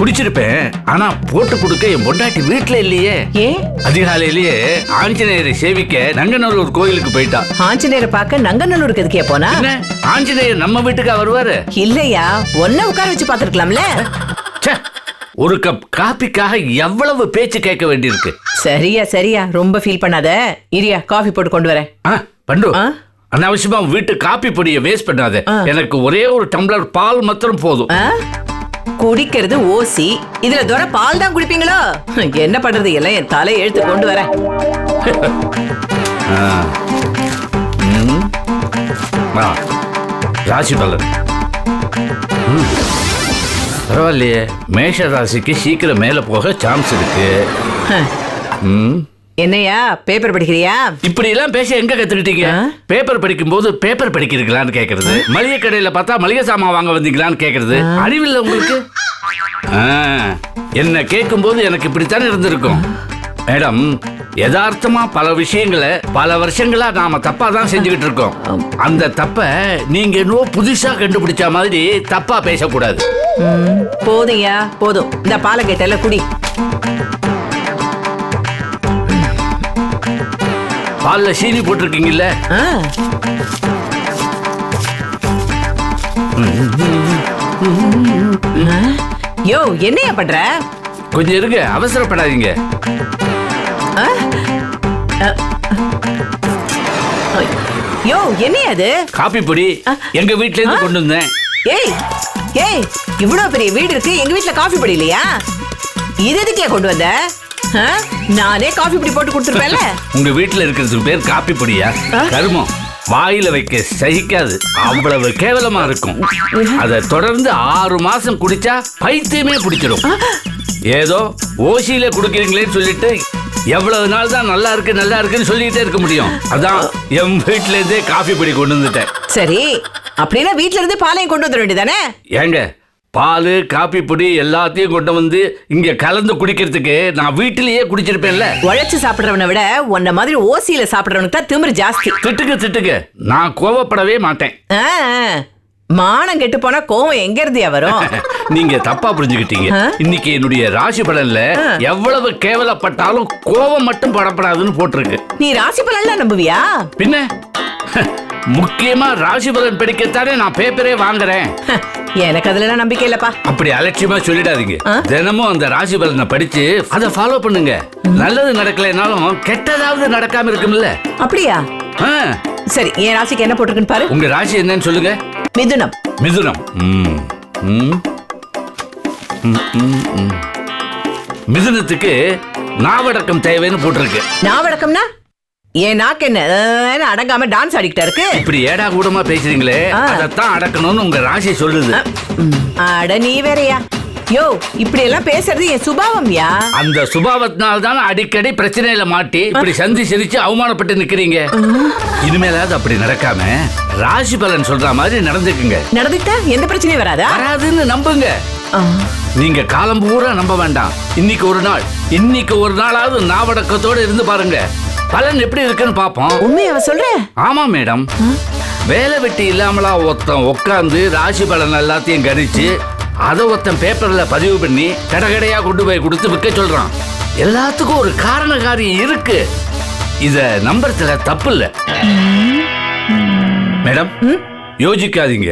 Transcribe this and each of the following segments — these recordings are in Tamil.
குடிச்சிருப்பேன். ஆனா போட்டு கொடுக்க என் பொண்டாட்டி வீட்டுல இல்லையே. ஏன்? அதிகாலையிலேயே ஆஞ்சநேயரை சேவிக்க நங்கநல்லூர் கோயிலுக்கு போயிட்டா. ஆஞ்சநேயரை பார்க்க நங்கநல்லூருக்கு எதுக்கே போனா? ஆஞ்சநேயர் நம்ம வீட்டுக்கா வருவாரு? இல்லையா, ஒன்ன உட்கார வச்சு பாத்துருக்கலாம்ல. ஒரு கப் காபிக்காக எவ்வளவு பேச்சு கேட்க வேண்டியிருக்கு. சரியா சரியா, ரொம்ப ஃபீல் பண்ணாத. இரியா, காஃபி போட்டு கொண்டு வரேன். பண்டு, அனாவசியமா வீட்டு காபி பொடியை வேஸ்ட் பண்ணாத. எனக்கு ஒரே ஒரு டம்ளர் பால் மாத்திரம் போதும். குடிக்கிறது ஓசி, இதுல தோற பால் தான் குடிப்பீங்களோ? என்ன பண்றது, எல்லாம் என் தலை எழுத்து கொண்டு வரேன். ராசி பலன் பரவாயில்லையே. மேஷ ராசிக்கு சீக்கிரம் மேல போக சான்ஸ் இருக்கு. என்னையா பேப்பர் படிக்கிறியா? இப்படி எல்லாம் பேச எங்க கத்துக்கிட்டீங்க? பேப்பர் படிக்கும் போது பேப்பர் படிக்கிறீங்களான்னு கேக்குறது, மளிகை கடையில பார்த்தா மளிகை சாமான் வாங்க வந்தீங்களான்னு கேக்குறது அறிவில்லை உங்களுக்கு? என்ன கேட்கும் போது எனக்கு இப்படித்தானே இருந்திருக்கும். மேடம், யதார்த்தமா பல விஷயங்களை பல வருஷங்களா நாம தப்பா தான் செஞ்சுக்கிட்டு இருக்கோம். அந்த தப்ப நீங்க இன்னும் புதுசா கண்டுபிடிச்ச மாதிரி தப்பா பேசக்கூடாது. போதுயா போதும், இந்த பாலை கேட்டல குடி. பால்ல சீனி போட்டிருக்கீங்கல்ல? யோ, என்னையா பண்ற? கொஞ்சம் இருங்க, அவசரப்படாதீங்க. யோ, என்னையா அது? காபி பொடி எங்க வீட்ல இருந்து கொண்டு வந்தேன். ஏய் ஏய், இவ்வளவு பெரிய வீடு இருக்கு, எங்க வீட்ல காபி பொடி இல்லையா? இது எதுக்கே கொண்டு வந்த? நானே காபி பொடி போட்டு கொடுத்துருப்பேன்ல. உங்க வீட்டுல இருக்கிறதுக்கு பேர் காபி பொடியா? கருமம், வாயில வைக்க சகிக்காது, அவ்வளவு கேவலமா இருக்கும். அதை தொடர்ந்து 6 மாசம் குடிச்சா பைத்தியமே பிடிச்சிடும். ஏதோ ஓசியில குடுக்கிறீங்களேன்னு சொல்லிட்டு எவ்வளவு நாள் தான் நல்லா இருக்கு நல்லா இருக்குன்னு சொல்லிட்டே இருக்க முடியும். அதான் என் வீட்டுல இருந்தே காபி பொடி கொண்டு வந்துட்டேன். சரி, அப்படின்னா வீட்டுல இருந்து பாலையும் கொண்டு வந்துட வேண்டியதானே? ஏங்க, பால் காபி பொடி எல்லாத்தையும் கொண்டு வந்து இங்க கலந்து குடிக்கிறதுக்கு நான் வீட்டிலேயே குடிச்சிருப்பேன்ல. உழைச்சு சாப்பிடுறவனை விட உன்ன மாதிரி ஓசியில சாப்பிடுறவனுக்கு தான் திமிரு ஜாஸ்தி. திட்டுக்கு நான் கோவப்படவே மாட்டேன். மானம் கெட்டு போனா கோவம் எங்க இருந்தியா வரும்? நீங்க தப்பா புரிஞ்சுக்கிட்டீங்க. இன்னைக்கு என்னுடைய ராசி பலன்ல எவ்வளவு கேவலப்பட்டாலும் கோவம் மட்டும் படப்படாதுன்னு போட்டிருக்கு. நீ ராசி பலன்ல நம்புவியா? பின்ன முக்கியமா ராசி பலன் படிக்கத்தானே நான் பேப்பரே வாங்குறேன். எனக்கு அதுல நம்பிக்கை இல்லப்பா. அப்படி அலட்சியமா சொல்லிடாதீங்க. தினமும் அந்த ராசி பலனை படிச்சு அதை ஃபாலோ பண்ணுங்க. நல்லது நடக்கலைனாலும் கெட்டதாவது நடக்காம இருக்கும்ல. அப்படியா? சரி, என் ராசிக்கு என்ன போட்டிருக்குன்னு பாரு. உங்க ராசி என்னன்னு சொல்லுங்க. மிதுனம். மிதுனம். மிதுனத்துக்கு நாவடக்கம் தேவைன்னு போட்டிருக்கு. நாவடக்கம்னா ஏன் நாக்கு என்ன அடங்காம டான்ஸ் ஆடிக்கிட்டா இருக்கு? இப்படி ஏடா கூடமா பேசுறீங்களே, அதத்தான் அடக்கணும்னு உங்க ராசி சொல்லுது. அட நீ வேறயா? யோ, இப்படி எல்லாம் பேசுறது என் சுபாவம்யா. அந்த சுபாவத்தினால தான் அடிக்கடி பிரச்சனையில மாட்டி இப்படி சந்தி சிரிச்சு அவமானப்பட்டு நிக்கிறீங்க. இனிமேலாவது அப்படி நடக்காம ராசி பலன் சொல்ற மாதிரி நடந்துக்குங்க. நடந்துட்டா எந்த பிரச்சனையும் வராதா? வராதுன்னு நம்புங்க. நீங்க காலம் பூரா நம்ப வேண்டாம். இன்னைக்கு ஒரு நாளாவது நாவடக்கத்தோட இருந்து பாருங்க. பலன் எப்படி இருக்குன்னு பாப்போம். உண்மையா சொல்ற? ஆமா மேடம். வேலை வெட்டி இல்லாமலா ஒருத்தன் உட்கார்ந்து ராசி பலன் எல்லாத்தையும் கணிச்சு அதை ஒருத்தன் பேப்பர்ல பதிவு பண்ணி கடையா கொண்டு போய் கொடுத்து விற்க சொல்றான். எல்லாத்துக்கும் ஒரு காரண காரியம் இருக்கு. இத நம்புறதுல தப்பு இல்ல மேடம். யோசிக்காதீங்க.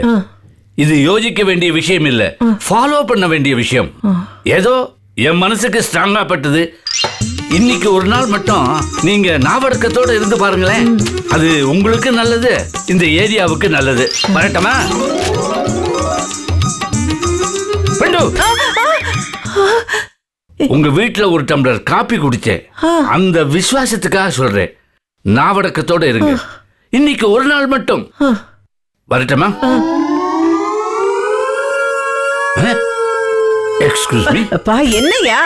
இது யோசிக்க வேண்டிய விஷயம் இல்ல, ஃபாலோ பண்ண வேண்டிய விஷயம். ஏதோ என் மனசுக்கு ஸ்ட்ராங்கா பட்டது. இன்னைக்கு ஒரு நாள் மட்டும் நீங்க நாவடக்கத்தோட இருந்து பாருங்களேன். அது உங்களுக்கு நல்லது, இந்த ஏரியாவுக்கு நல்லது. வரட்டமா? உங்க வீட்டுல ஒரு டம்ளர் காப்பி குடிச்சேன். அந்த விசுவாசத்துக்காக சொல்றேன், நாவடக்கத்தோட இருங்க. இன்னைக்கு ஒரு நாள் மட்டும். வரட்டமா? Excuse me. என்னையா?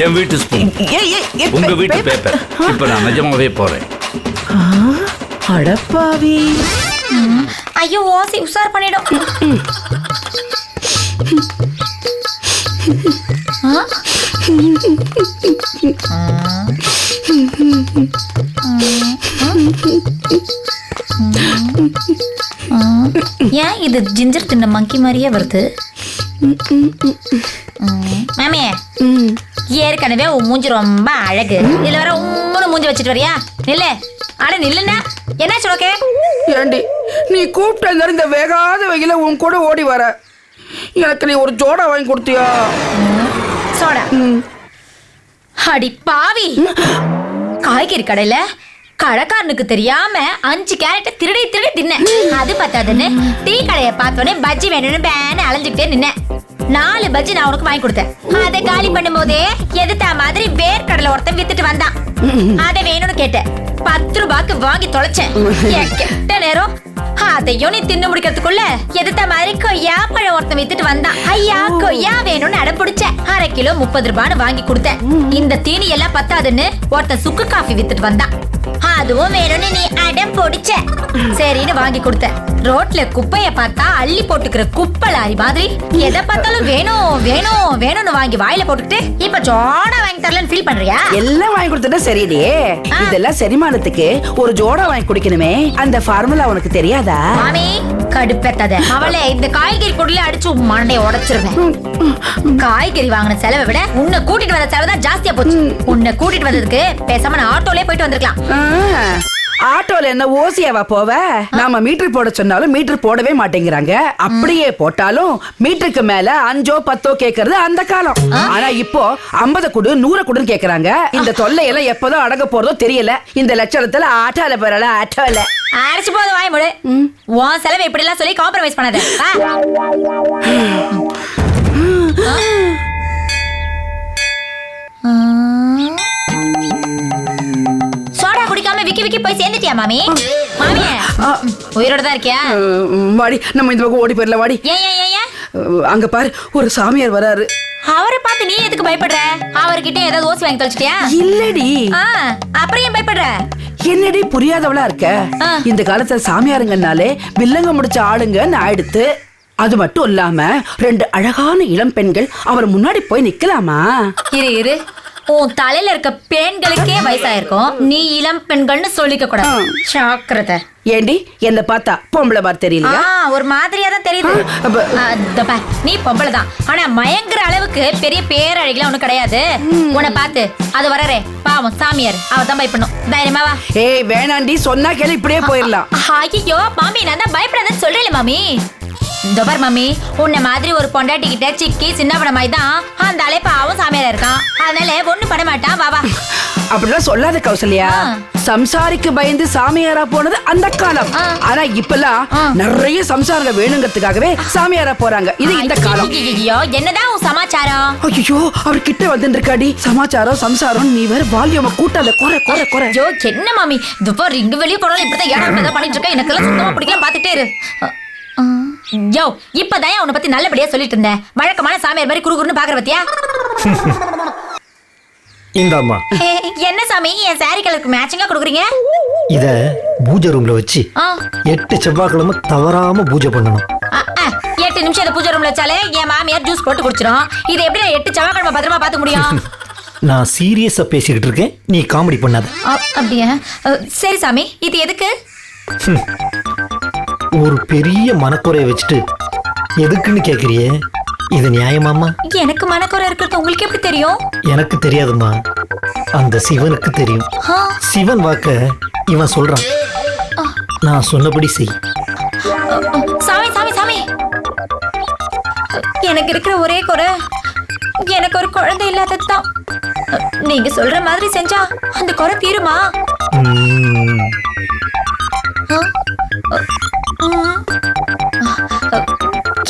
என் வீட்டு ஸ்பூன், உங்க வீட்டு பேப்பர். இப்ப நான் நிஜமாவே போறேன். அடப்பாவி. ஐயோ, ஓசி உஷார் பண்ணிடும். ஏன் இது ஜிஞ்சர் தின்ன மங்கி மாதிரியே வருது? மாமி ஏற்கனவே உன் மூஞ்சி ரொம்ப அழகு, இதுல வர உம்முன்னு மூஞ்சி வச்சுட்டு வரியா? நில்லு. அட நில்லுண்ணா, என்ன சொல்லுங்க? ஏண்டி நீ கூப்பிட்ட இந்த வேகாத வெயில உன் கூட ஓடி வர, எனக்கு நீ ஒரு ஜோடா வாங்கி கொடுத்தியா? சோடா? அடி பாவி, காய்கறி கடையில கடைக்காரனுக்கு தெரியாம 5 கேரட் திருடி தின்ன. அது பத்தாதுன்னு டீ கடையை பார்த்தோன்னே பஜ்ஜி வேணும்னு பேன அலைஞ்சுக்கிட்டே நின்ன. 4 பஜ்ஜி நான் உனக்கு வாங்கி கொடுத்தேன். அதை காலி பண்ணும் போதே எதிர்த்தா மாதிரி வேர்க்கடலை ஒருத்தன் வித்துட்டு வந்தான். அதை வேணும்னு கேட்டேன். 10 ரூபாய்க்கு வாங்கி தொலைச்சேன். கெட்ட நேரம். அதையும் நீ தின்னு முடிக்கிறதுக்குள்ள எதிர்த்த மாதிரி கொய்யா பழம் ஒருத்தன் வித்துட்டு வந்தான். ஐயா கொய்யா வேணும்னு அடம் பிடிச்சேன். 1/2 கிலோ 30 ரூபான்னு வாங்கி கொடுத்தேன். இந்த தீனி எல்லாம் பத்தாதுன்னு ஒருத்தன் சுக்கு காஃபி வித்துட்டு வந்தான். அதுவும் வேணும்னு நீ அடம் பிடிச்ச. சரின்னு வாங்கி கொடுத்தேன். ரோட்ல குப்பைய பார்த்தா அள்ளி போட்டுக்கிற குப்பை லாரி மாதிரி எதை பார்த்தாலும் வேணும் வேணும் வேணும்னு வாங்கி வாயில போட்டுக்கிட்டு இப்ப ஜோடா வாங்கி தரலன்னு ஃபீல் பண்றியா? எல்லாம் வாங்கி கொடுத்தா சரிடி, இதெல்லாம் செரிமானத்துக்கு ஒரு ஜோடா வாங்கி குடிக்கணுமே, அந்த ஃபார்முலா உனக்கு தெரியாதா? மாமி கடுப்பேத்தாத. அவளை இந்த காய்கறி பொருளை அடிச்சு மண்டைய உடைச்சிருவேன். காய்கறி வாங்கின செலவை விட உன்னை கூட்டிட்டு வந்த செலவு தான் ஜாஸ்தியா போச்சு. உன்னை கூட்டிட்டு வந்ததுக்கு பேசாம நான் ஆட்டோலயே போயிட்டு வந்திருக்கலாம். ஆட்டோல என்ன ஓசியாவா போவ? நாம மீட்டர் போட சொன்னாலும் மீட்டர் போடவே மாட்டேங்கிறாங்க. அப்படியே போட்டாலும் மீட்டருக்கு மேல 5ஓ 10ஓ கேக்குறது அந்த காலம். ஆனா இப்போ 50 குடு 100 குடுன்னு கேக்குறாங்க. இந்த தொல்லையெல்லாம் எப்பதான் அடங்க போறதோ தெரியல. இந்த லட்சணத்துல ஆட்டோல போறல ஆட்டோல அரைச்சு போது வாய் முடு. உன் செலவை இப்படி எல்லாம் சொல்லி காம்ப்ரமைஸ் பண்ணாத. சோடா குடிக்காம விக்கி விக்கி போய் சேர்ந்துட்டியா மாமி? மாமியே உயிரோட தான் இருக்கியா? வாடி, நம்ம இந்த பக்கம் ஓடி போயிடல. வாடி. ஏன் அங்க பாரு, ஒரு சாமியார் வராரு. அவரை பார்த்து நீ எதுக்கு பயப்படுற? அவர்கிட்ட ஏதாவது ஓசி வாங்கி தொலைச்சிட்டியா? இல்லடி. அப்புறம் ஏன் பயப்படுற? என்னடி புரியாதவளா இருக்க? இந்த காலத்துல சாமியாருங்கனாலே வில்லங்க முடிச்ச ஆளுங்கன்னு ஆயிடுத்து. அது மட்டும் இல்லாம 2 அழகான இளம் பெண்கள் அவர் முன்னாடி போய் நிக்கலாமா? இரு உன் தலையில இருக்க பெண்களுக்கே வயசாயிருக்கும், நீ இளம் பெண்கள்னு சொல்லிக்க கூடாது. ஜாக்கிரதை. ஏண்டி என்ன பார்த்தா பொம்பளை மாதிரி தெரியலையா? ஒரு மாதிரியா தான் தெரியுது. நீ பொம்பளை தான், ஆனா மயங்குற அளவுக்கு பெரிய பேரழகிலாம் ஒண்ணு கிடையாது. உன்னை பார்த்து அது வரறே பாவம் சாமியார், அவ தான் பயப்படணும். தைரியமா வா. ஏய் வேணாண்டி, சொன்னா கேளு, இப்படியே போயிடலாம். ஐயோ மாமி, நான் தான் பயப்படாதன்னு சொல்றேன் மாமி. இந்த பார் மாமி, உன்னை மாதிரி ஒரு பொண்டாட்டி கிட்ட சிக்கி சின்ன படமாய் தான் அந்த அலைப்பாவும் சாமியாரா இருக்கான். அதனால ஒண்ணு பண்ண மாட்டான். வா வா. அப்படிலாம் சொல்லாத கௌசல்யா. சம்சாரிக்கு பயந்து சாமியாரா போனது அந்த காலம். ஆனா இப்பெல்லாம் நிறைய சம்சாரங்க வேணுங்கிறதுக்காகவே சாமியாரா போறாங்க. இது இந்த காலம். என்னதான் உன் சமாச்சாரம்? ஐயோ அவர் கிட்ட வந்து இருக்காடி. சமாச்சாரம் சம்சாரம் நீ வேற வால்யூம கூட்டாத. குறை. ஐயோ என்ன மாமி, இது பாரு இங்க வெளிய போறாலும் இப்படிதான் ஏடா பண்ணிட்டு இருக்க. எனக்கு எல்லாம் சுத்தமா பிடிக்கல, பாத்துட்டே இரு. யோ இப்பதான் உன்னை பத்தி நல்லபடியா சொல்லிட்டு இருந்தேன். வழக்கமான சாமியார் மாதிரி குறுகுறுன்னு பாக்குற பத்தியா? இந்தாம்மா. என்ன சாமி என் சாரி கலருக்கு மேட்சிங்கா கொடுக்குறீங்க? இத பூஜை ரூம்ல வச்சு 8 செவ்வாய்க்கிழமை தவறாம பூஜை பண்ணணும். 8 நிமிஷம் இதை பூஜை ரூம்ல வச்சாலே என் மாமியார் ஜூஸ் போட்டு குடிச்சிடும். இது எப்படி 8 செவ்வாய்க்கிழமை பத்திரமா பார்த்து முடியும்? நான் சீரியஸா பேசிக்கிட்டு இருக்கேன், நீ காமெடி பண்ணாத. அப்படியா? சரி சாமி, இது எதுக்கு? ஒரு பெரிய மனக்குறைய வச்சுட்டு எதுக்குன்னு கேக்குறியே, இது நியாயமாமா? எனக்கு மனக்குறை இருக்கிறது உங்களுக்கு எப்படி தெரியும்? எனக்கு தெரியாதுமா, அந்த சிவனுக்கு தெரியும். சிவன் வாக்க இவன் சொல்றான், நான் சொன்னபடி செய். சாமி சாமி சாமி, எனக்கு இருக்கிற ஒரே குறை எனக்கு ஒரு குழந்தை இல்லாததுதான். நீங்க சொல்ற மாதிரி செஞ்சா அந்த குறை தீருமா?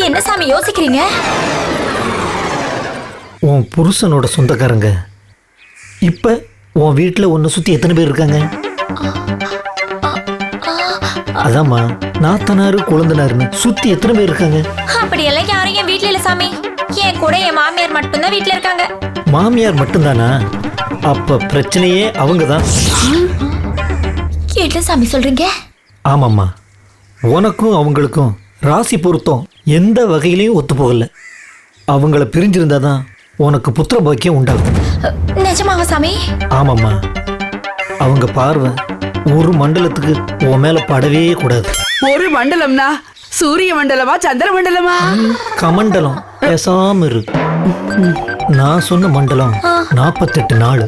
என்ன சாமி யோசிக்கிறீங்க? உன் புருஷனோட சொந்தக்காரங்க இப்ப உன் வீட்டுல உன்னை சுத்தி எத்தனை பேர் இருக்காங்க? அதாம்மா, நாத்தனாரு குழந்தனாருன்னு சுத்தி எத்தனை பேர் இருக்காங்க? அப்படியெல்லாம் யாரும் என் வீட்டுல இல்ல சாமி. என் கூட என் மாமியார் மட்டும்தான் வீட்டுல இருக்காங்க. மாமியார் மட்டும்தானா? அப்ப பிரச்சனையே அவங்கதான். என்ன சாமி சொல்றீங்க? ஆமாம்மா, உனக்கும் அவங்களுக்கும் ராசி பொருத்தம் எந்த வகையிலையும் ஒத்து போகல. அவங்கள பிரிஞ்சிருந்தாதான் உனக்கு புத்திர பாக்கியம் உண்டாகும். நிஜமாவா சாமி? ஆமாம்மா, அவங்க பார்வை ஒரு மண்டலத்துக்கு உன் மேல படவே கூடாது. ஒரு மண்டலம்னா சூரிய மண்டலமா சந்திர மண்டலமா? கமண்டலம். பேசாம இரு. நான் சொன்ன மண்டலம் 48 நாள்.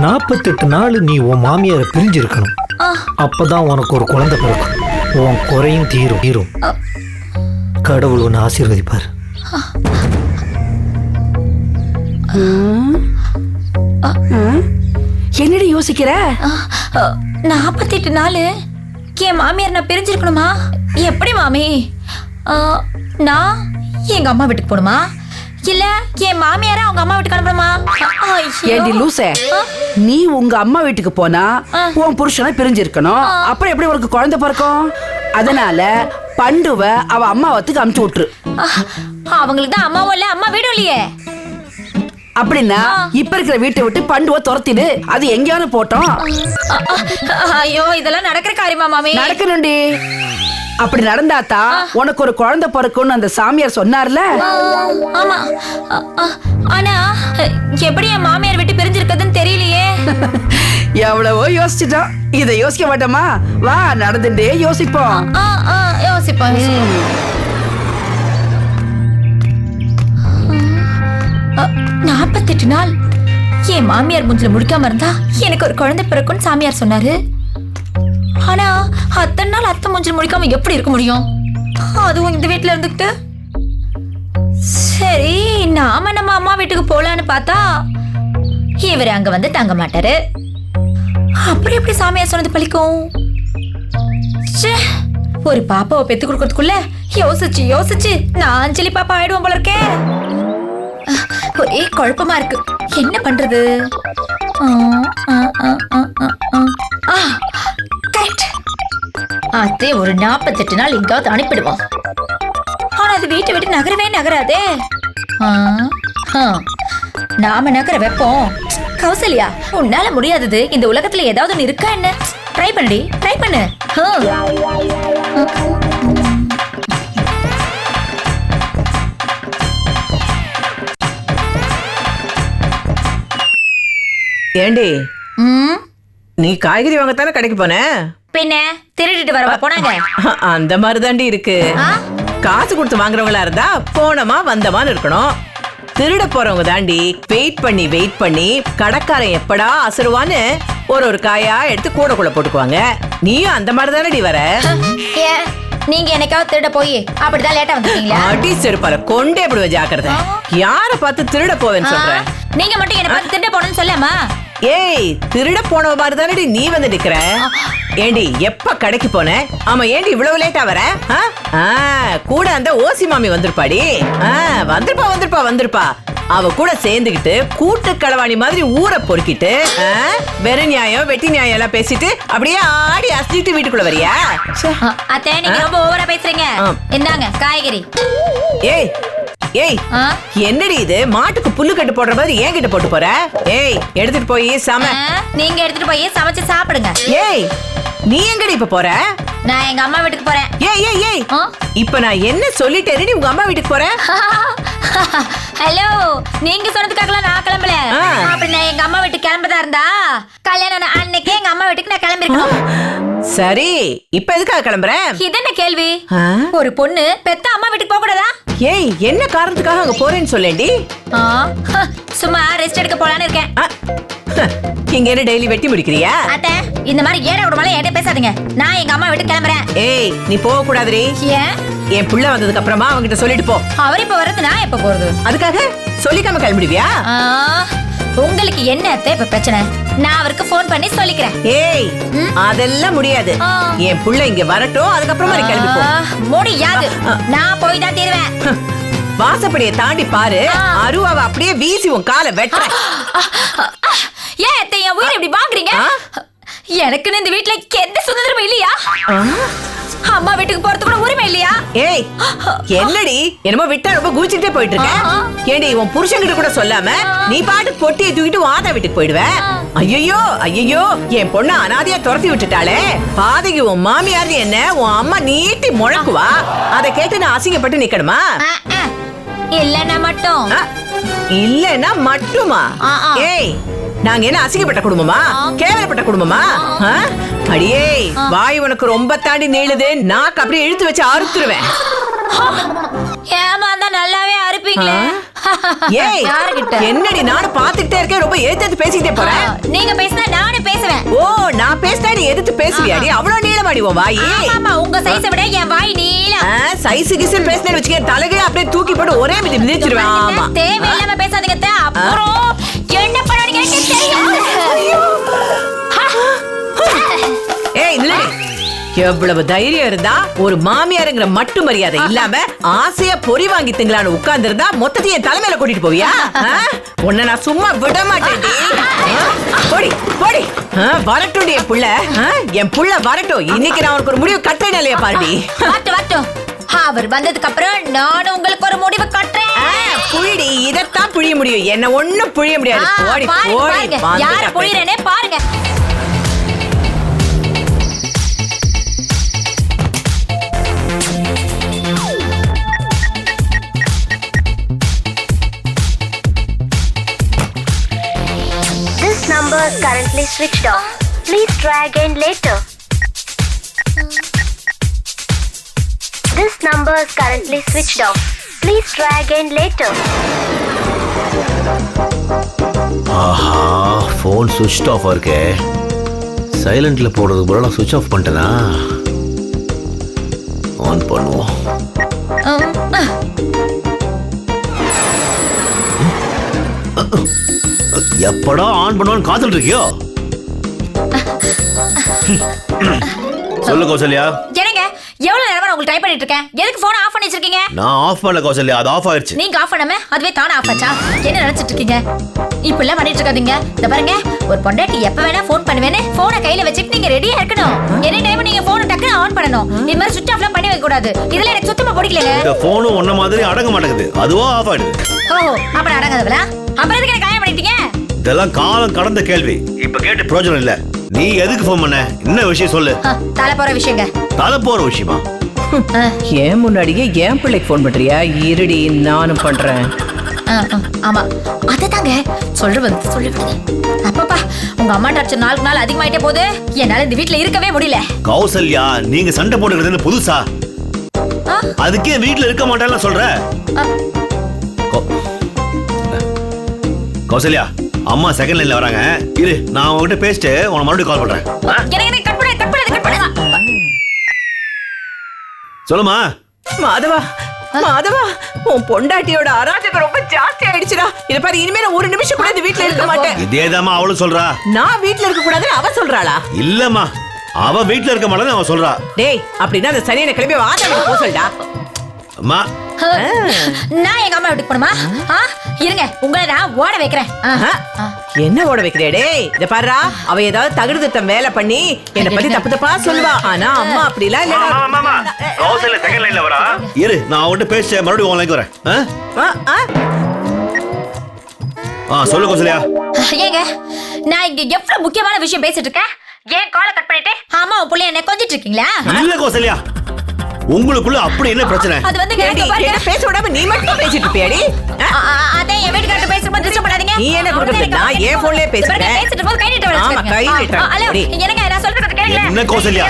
48 நாள் நீ உன் மாமியாரை பிரிஞ்சிருக்கணும். அப்பதான் உனக்கு ஒரு குழந்தை பிறக்கும். உன் குறையும் தீரும். கடவுள் உன்னை ஆசீர்வதிப்பார். என்னடி யோசிக்கிற? 48 நாள் என் மாமியார் நான் பிரிஞ்சிருக்கணுமா? எப்படி மாமி? நான் எங்க அம்மா வீட்டுக்கு போகணுமா, இல்ல என் மாமியார அவங்க அம்மா வீட்டுக்கு அனுப்பணுமா? ஏண்டி லூசே, நீ உங்க அம்மா வீட்டுக்கு போனா உன் புருஷனை பிரிஞ்சிருக்கணும். அப்புறம் எப்படி உனக்கு குழந்தை பிறக்கும்? அதனால பண்டுவ அவ அம்மாவத்துக்கு அமுச்சு விட்டுரு. அவங்களுக்கு தான் அம்மாவும் இல்ல, அம்மா வீடும் இல்லையே. அப்படின்னா இப்ப இருக்கிற வீட்டை விட்டு பண்டுவ துரத்திடு. அது எங்கேயானு போட்டோம். ஐயோ, இதெல்லாம் நடக்கிற காரியமா மாமி? நடக்கணும்டி. அப்படி நடந்தாத்தா உனக்கு ஒரு குழந்தை பிறக்கும்னு அந்த சாமியார் சொன்னார்ல. ஆமா, ஆனா எப்படி என் மாமியார் விட்டு பிரிஞ்சிருக்குதுன்னு தெரியலையே. எவ்வளவோ யோசிச்சுட்டோம், இதை யோசிக்க மாட்டோமா? வா, நடந்துட்டே யோசிப்போம். யோசிப்போம். 48 நாள் என் மாமியார் மூஞ்சில முடிக்காம இருந்தா எனக்கு ஒரு குழந்தை பிறக்கும்னு சாமியார் சொன்னாரு. ஆனா அத்தனை நாள் அத்தை மூஞ்சில முடிக்காம எப்படி இருக்க முடியும்? அதுவும் இந்த வீட்டுல இருந்துக்கிட்டு. சரி, நாம நம்ம அம்மா வீட்டுக்கு போலான்னு பார்த்தா இவரு அங்க வந்து தங்க மாட்டாரு. அப்படி எப்படி சாமியார் சொன்னது பழிக்கும்? ஒரு பாப்பாவை பெத்து கொடுக்கறதுக்குள்ள யோசிச்சு நான் அஞ்சலி பாப்பா ஆயிடுவோம் போல இருக்கேன். ஒரே குழப்பமா இருக்கு, என்ன பண்றது? கரெக்ட், அதே ஒரு 48 நாள் எங்காவது அனுப்பிடுவோம். ஆனா அது வீட்டை விட்டு நகராதே. நாம நகர வைப்போம். கௌசல்யா, உன்னால முடியாதது இந்த உலகத்துல ஏதாவது ஒண்ணு இருக்கா என்ன? ட்ரை பண்ணு. ஏண்டி, நீ காய்கறி வாங்கத்தானே கடைக்கு போன? பின்ன திருடிட்டு வரவா போனாங்க? அந்த மாதிரி தாண்டி இருக்கு. காசு கொடுத்து வாங்குறவங்களா இருந்தா போனமா வந்தமான்னு இருக்கணும். திருட போறவங்க தாண்டி வெயிட் பண்ணி கடைக்காரன் எப்படா அசருவான்னு ஒரு காயா எடுத்து கூடக்குள்ள போட்டுக்குவாங்க. நீயும் அந்த மாதிரி தானடி வர. நீங்க என்னைக்காவது திருட போய் அப்படிதான் லேட்டா வந்துட்டீங்களா? அடி செருப்பால கொண்டே எப்படி ஜாக்கிரதை. யார பார்த்து திருட போவேன்னு சொல்ற? நீங்க மட்டும் என்ன பார்த்து திருட போனேன்னு சொல்லாமா? ஏய், திருட போனவ மாதிரி தானடி நீ வந்து நிக்கிற. ஏண்டி, எப்ப கடைக்கு போன? ஆமா, ஏண்டி இவ்வளவு லேட்டா வர? கூட அந்த ஓசி மாமி வந்திருப்பாடி. வந்திருப்பா. அவ கூட சேர்ந்துகிட்டு கூட்டு களவாணி மாதிரி ஊரை பொறுக்கிட்டு வெறும் நியாயம் வெட்டி நியாயம் எல்லாம் பேசிட்டு அப்படியே ஆடி அசைட்டு வீட்டுக்குள்ள வரியா? அத்தை, நீங்க ரொம்ப ஓவரா பேசுறீங்க. இந்தாங்க காய்கறி. ஏய், என்னடி இது? மாட்டுக்கு புல்லு கட்டு போடுற மாதிரி ஏன் கிட்ட போட்டு போற? ஏய், எடுத்துட்டு போய் நீங்க எடுத்துட்டு போய் சமைச்சு சாப்பிடுங்க. ஏய், நீ எங்கடி இப்ப போற? நான் எங்க அம்மா வீட்டுக்கு போறேன். ஏய், இப்ப நான் என்ன சொல்லிட்டேன்னு உங்க அம்மா வீட்டுக்கு போறேன்? ஹலோ, நீங்க சொன்னதுக்காக நான் கிளம்பல. அப்படி நான் எங்க அம்மா வீட்டுக்கு கிளம்பதா இருந்தா கல்யாணம் அன்னைக்கே எங்க அம்மா வீட்டுக்கு நான் கிளம்பிருக்கணும். சரி, இப்ப எதுக்காக கிளம்புற? இது என்ன கேள்வி? ஒரு பொண்ணு பெத்த அம்மா வீட்டுக்கு போக கூடாதா? ஏய், என்ன காரணத்துக்காக அங்க போறேன்னு சொல்லேண்டி? சும்மா ரெஸ்ட் எடுக்க போலான்னு இருக்கேன். இங்க என்ன டெய்லி வெட்டி முடிக்கிறியா? அத்தை, இந்த மாதிரி ஏடா கூடமால என்கிட்ட பேசாதீங்க. நான் எங்க அம்மா வீட்டுக்கு கிளம்புறேன். ஏய், நீ போக கூடாதுடி. ஏன்? என் புள்ள வந்ததுக்கு அப்புறமா அவங்கிட்ட சொல்லிட்டு போ. அவர் இப்ப வரது, நான் எப்ப போறது? அதுக்காக சொல்லிக்காம கிளம்பிடுவியா? உங்களுக்கு என்ன அத்தை இப்ப பிரச்சனை? நான் அவருக்கு போன் பண்ணி சொல்லிக்கிறேன். ஏய், அதெல்லாம் முடியாது. என் புள்ள இங்க வரட்டும், அதுக்கப்புறமா நீ கிளம்பி போ. முடியாது, நான் போய் தான் தீருவேன். வாசப்படியை தாண்டி பாரு, அருவாவை அப்படியே வீசி உன் காலை வெட்டுற. ஏன் அத்தை என் உயிரை இப்படி வாங்குறீங்க? எனக்குன்னு இந்த வீட்டுல எந்த சுதந்திரமும் இல்லையா? அம்மா வீட்டுக்கு போறது கூட உரிமை இல்லையா? ஏய், என்னடி என்னமோ விட்டா ரொம்ப குதிச்சுட்டே போயிட்டு இருக்க. ஏண்டி, உன் புருஷன்கிட்ட கூட சொல்லாம நீ பாட்டு பொட்டியை தூக்கிட்டு வாதா வீட்டுக்கு போயிடுவ. ஐயோ, என் பொண்ணு அனாதையா துரத்தி விட்டுட்டாளே. பாதைக்கு உன் மாமியார் என்ன உன் அம்மா நீட்டி முழக்குவா. அதை கேட்டு நான் அசிங்கப்பட்டு நிக்கணுமா? இல்லன்னா மட்டுமா? ஏய், நாங்க என்ன அசிங்கப்பட்ட குடும்பமா? கேவலப்பட்ட குடும்பமா? அடியே வாய் உனக்கு ரொம்ப தாண்டி நீளுது, நாக்கு அப்படியே இழுத்து வச்சு அறுத்துருவேன். ஏமாந்தா நல்லாவே அறுப்பீங்களே. ஏய் யாருகிட்ட? என்னடி நானும் பாத்துக்கிட்டே இருக்கேன், ரொம்ப எதிர்த்து பேசிக்கிட்டே போறேன். நீங்க பேசினா நானும் பேசுவேன். ஓ நான் பேசினா நீ எதிர்த்து பேசுவியாடி? அவ்வளவு நீளமாடி உன் வாய்? ஆமா, உங்க சைஸை விட என் வாய் நீளம். சைஸ் கிசு பேசினேன்னு வச்சுக்க, தலைகீழ அப்படியே தூக்கி போட்டு ஒரே மிதி மிதிச்சிருவேன். ஆமா தேவையில்லாம பேசாதீங்க அத்தை. அப்புறம் என்ன பண்ணுவீங்க எனக்கு தெரியும். ஏய் நில்லடி. எவ்வளவு தைரியம் இருந்தா ஒரு மாமியாருங்கிற மட்டு மரியாதை இல்லாம ஆசையா பொறி வாங்கி திங்களான்னு உட்கார்ந்து இருந்தா மொத்தத்தையும் என் தலைமையில கூட்டிட்டு போவியா? உன்னை நான் சும்மா விட மாட்டேன். போடி போடி. வரட்டும் என் புள்ள, என் புள்ள வரட்டும். இன்னைக்கு நான் உனக்கு ஒரு முடிவு கட்டேன் இல்லையா பாருடி. வரட்டும். அவர் வந்ததுக்கு அப்புறம் நானும் உங்களுக்கு ஒரு முடிவு கட்டுறேன். புழிடி, இதத்தான் புழிய முடியும், என்ன ஒண்ணும் புழிய முடியாது. போடி போடி. யார புழியறேனே பாருங்க. This number is currently switched off. Please try again later. This number is currently switched off. Please try again later. ஆஹா, ஃபோன் சுவிட்ச் ஆஃப் இருக்கே. சைலண்ட்ல போடுறதுக்கு பதிலா சுவிட்ச் ஆஃப் பண்ணிட்டேனா? ஆன் பண்ணுவோம். எப்படா ஆன் பண்ணுவான்னு காத்துட்டு இருக்கியோ? சொல்லு கௌசல்யா. என்னங்க எவ்வளவு நேரமா உங்களுக்கு ட்ரை பண்ணிட்டு இருக்கேன். எதுக்கு போன் ஆஃப் பண்ணி வச்சிருக்கீங்க? நான் ஆஃப் பண்ணல கௌசல்யா, அது ஆஃப் ஆயிருச்சு. நீங்க ஆஃப் பண்ணாம அதுவே தானா ஆஃப் ஆச்சா? என்ன நினைச்சிட்டு இருக்கீங்க? இப்ப எல்லாம் பண்ணிட்டு இருக்காதீங்க. இந்த பாருங்க, ஒரு பொண்டாட்டி எப்ப வேணா போன் பண்ணுவேன்னு போனை கையில வச்சுட்டு நீங்க ரெடியா இருக்கணும். எனி டைம் நீங்க போனை டக்குனு ஆன் பண்ணணும். இது மாதிரி சுவிட்ச் ஆஃப்லாம் பண்ணி வைக்க கூடாது. இதெல்லாம் எனக்கு சுத்தமா பிடிக்கலங்க. இந்த போனும் ஒன்ன மாதிரி அடங்க மாட்டேங்குது, அதுவா ஆஃப் ஆயிடுது. ஓ அப்புறம் அடங்காதவளா? அப்புறம் எதுக்கு என்ன காயம் பண்ணிட்டீங்க? இதெல்லாம் காலம் கடந்த கேள்வி, இப்ப கேட்டு பிரயோஜனம் இல்ல. நீ எதுக்கு போன் பண்ண? என்ன விஷயம் சொல்லு. தலை போற விஷயங்க. தலை போற விஷயமா? ஏன் முன்னாடியே என் பிள்ளைக்கு போன் பண்றியா? இருடி நானும் பண்றேன். ஆமா அததாங்க சொல்றது சொல்லிவிடுங்க. அப்பப்பா உங்க அம்மா டார்ச்சர் நாளுக்கு நாள் அதிகமாயிட்டே போகுது. என்னால இந்த வீட்ல இருக்கவே முடியல. கௌசல்யா, நீங்க சண்டை போட்டுக்கிறது புதுசா? அதுக்கே வீட்ல இருக்க மாட்டேன்னு சொல்ற? கௌசல்யா, அம்மா செகண்ட் லைன்ல வராங்க. இரு, நான் உங்ககிட்ட பேசிட்டு உன மறுபடியும் கால் பண்றேன். எனக்கு கட் பண்ணு. சொல்லுமா. மாதவா மாதவா, உன் பொண்டாட்டியோட அராஜகம் ரொம்ப ஜாஸ்தி ஆயிடுச்சுடா. இத பாரு, இனிமே நான் ஒரு நிமிஷம் கூட இந்த வீட்ல இருக்க மாட்டேன். இதேதாம்மா அவளும் சொல்றா. நான் வீட்ல இருக்க கூடாதுன்னு அவ சொல்றாளா? இல்லம்மா, அவ வீட்ல இருக்க மாட்டேன்னு அவ சொல்றா. டேய், அப்படின்னா அந்த சரியான கிளம்பி வாதம் போ சொல்டா. அம்மா, நான் எங்க அம்மா வீட்டுக்கு போணுமா? இருங்க, உங்களை நான் ஓட வைக்கிறேன். என்ன ஓட வைக்கிறே? டேய் இத பாருடா, அவ ஏதாவது தகுடு திட்டம் வேலை பண்ணி என்ன பத்தி தப்பு தப்பா சொல்லுவா. ஆனா அம்மா அப்படிலாம் இல்லடா. கௌசல்யா செகண்ட் லைன்ல வரா. இரு, நான் அவகிட்ட பேசிட்டு மறுபடியும் உன் லைனுக்கு வரேன். சொல்லு கௌசல்யா. ஏங்க, நான் இங்க எவ்வளவு முக்கியமான விஷயம் பேசிட்டு இருக்கேன். ஏன் காலை கட் பண்ணிட்டு ஆமா உன் புள்ளைய என்ன கொஞ்சிட்டு இருக்கீங்களா? இல்ல கௌசல்யா, உங்களுக்குள்ள அப்படி என்ன பிரச்சனை? அது வந்து என்ன பேச விடாம நீ மட்டும் பேசிட்டு இருப்பியாடி? அதே என் வீட்டுக்காரர் பேசும்போது டிஸ்டர்ப் பண்ணாதீங்க. நீ என்ன கொடுக்குறது? நான் ஏன் போன்லயே பேசுறேன். பேசிட்டு போது கை நீட்ட ஆமா, கை நீட்டுறேன். ஹலோ, என்னங்க நான் சொல்றது கேளுங்க. என்ன கௌசல்யா,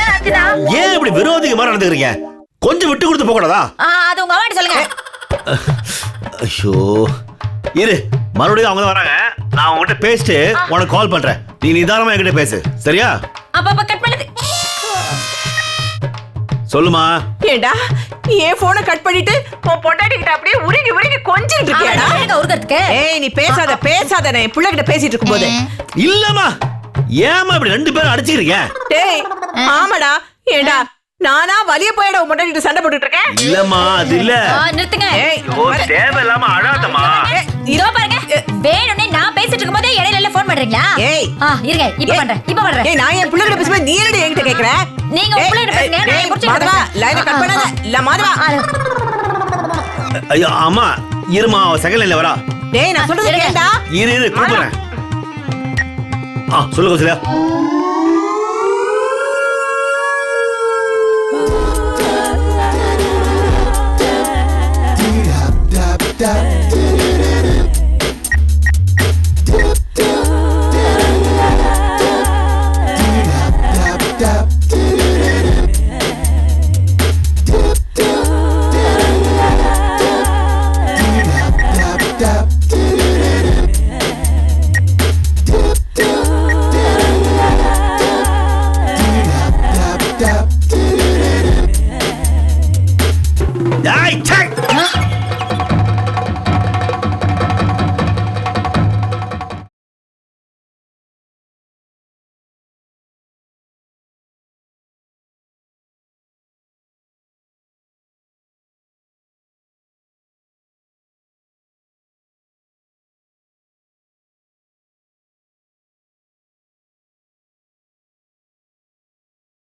ஏன் இப்படி விரோதிக மாதிரி நடந்துக்கிறீங்க? கொஞ்சம் விட்டு கொடுத்து போக கூடாதா? அது உங்க அம்மாட்ட சொல்லுங்க. ஐயோ, இரு, மறுபடியும் அவங்க வராங்க. நான் அவங்ககிட்ட பேசிட்டு உனக்கு கால் பண்றேன். நீ நிதானமா என்கிட்ட பேசு, சரியா? அப்ப கட் பண்ணுது. சொல்லுமா. ஏண்டா ஏன் போனை கட் பண்ணிட்டு உன் பொண்டாட்டி கிட்ட அப்படியே உருகி உருகி கொஞ்சிட்டு இருக்கியாடா? உருகிறதுக்கு. ஏய் நீ பேசாத பேசாத, நான் என் புள்ள கிட்ட பேசிட்டு இருக்கும்போது. இல்லம்மா, ஏமா இப்படி ரெண்டு பேரும் அடிச்சுக்கிறீங்க? டேய் ஆமாடா, ஏண்டா நானா வலிய போய்டா உன் பொண்டாட்டி கிட்ட சண்டை போட்டுட்டு இருக்கேன்? இல்லம்மா, அது இல்ல. நிறுத்துங்க. ஏய் தேவையில்லாம அழாதம்மா. இதோ பாருங்க, வேணும்னே நான் பேசிட்டு இருக்கும்போதே இடையில ஃபோன் பண்றீங்களா? ஏய் இருங்க, இப்ப பண்றேன். ஏய், நான் என் புள்ள கிட்ட பேசும்போது நீ என்னடி என்கிட்ட கேக்குற? நீங்க உங்க புள்ள கிட்ட பேசுங்க, நான் முடிச்சிட்டு மாதவா லைனை கட் பண்ணாத. இல்ல மாதவா. ஐயோ அம்மா, இருமா, செகண்ட் லைன்ல வரா. டேய் நான் சொல்றது கேளுடா. இரு கூப்பிடுறேன். சொல்லு கௌசல்யா.